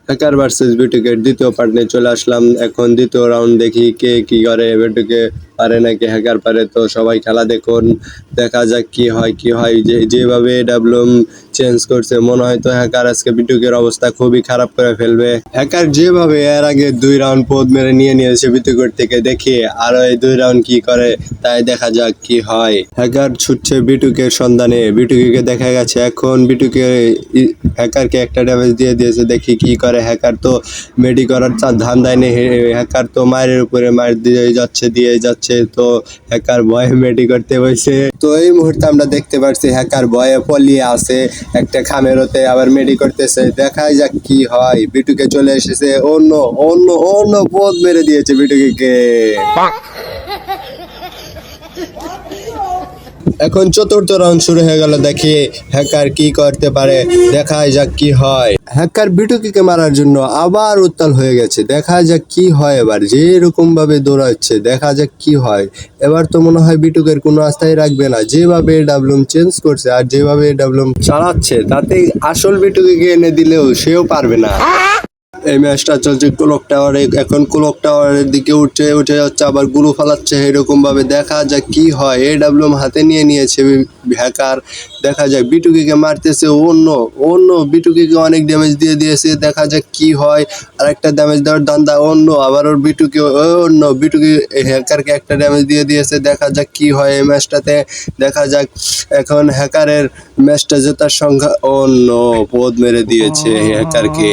Hacker versus বিটুকের দ্বিতীয় part নিয়ে চলে আসলাম। এখন দ্বিতীয় রাউন্ড দেখি কে কি করে। বিটুকে পারে নাকি হ্যাকার পারে, তো সবাই খেলা দেখুন, দেখা যাক কি হয়। যেভাবে ডাবলুম চেঞ্জ করছে, মনে হয় তো হ্যাকার আজকে বিটুকের অবস্থা খুবই খারাপ করে ফেলবে। হ্যাকার যেভাবে এর আগে 2 রাউন্ড পদ মেরে নিয়েছে বিটুকের থেকে, দেখি আরো এই 2 রাউন্ড কি করে, তাই দেখা যাক কি হয়। হ্যাকার ছুটছে বিটুকের সন্ধানে, বিটুকে দেখা গেছে। এখন বিটুকে হ্যাকারকে একটা ড্যামেজ দিয়েছে, দেখি কি করে। হ্যাকার তো মেডি করার ধান্দায় নেই, হ্যাকার তো মায়ের উপরে মার দিয়ে যাচ্ছে, তো হ্যাকার ভয়ে মেডি করতে বসে। তো এই মুহূর্তে আমরা দেখতে পাচ্ছি হ্যাকার ভয়ে পলিয়ে আছে একটা খামেরতে, আবার মেডি করতেছে। দেখা যাক কি হয়। বিটুকে চলে এসেছে, অন্য পদ মেরে দিয়েছে বিটুকে। এখন চতুর্থ রাউন্ড শুরু হয়ে গেল, দেখি হ্যাকার কি করতে পারে, দেখা যাক কি হয়। হ্যাকার বিটুকিকে মারার জন্য আবার উত্তাল হয়ে গেছে, দেখা যাক কি হয়। এবার যে এরকম ভাবে দৌড়াচ্ছে, দেখা যাক কি হয়। এবার তো মনে হয় বিটুকের কোনো আস্থাই রাখবে না, যেভাবে ডাবলুম চেঞ্জ করছে আর যেভাবে ডাবলুম চালাচ্ছে, তাতে আসল বিটুকিকে এনে দিলেও সেও পারবে না। এই ম্যাচটা চলছে ক্লক টাওয়ারে, এখন ক্লক টাওয়ারের দিকে উঠে যাচ্ছে, আবার গুরু ফালাচ্ছে। এরকম ভাবে দেখা যাক কি হয়। ডাবলুম হাতে নিয়েছে হ্যাকার, দেখা যাক বিটুকিকে মারতেছে। অন্য বিটুকিকে অনেক ড্যামেজ দিয়েছে, দেখা যাক কি হয়। আর একটা ড্যামেজ দেওয়ার ধান্দা আবার ওর বিটুকি হ্যাকারকে একটা ড্যামেজ দিয়েছে, দেখা যাক কি হয় এই ম্যাচটাতে, দেখা যাক। এখন হ্যাকারের ম্যাচটা জেতার সংখ্যা পদ মেরে দিয়েছে হ্যাকারকে।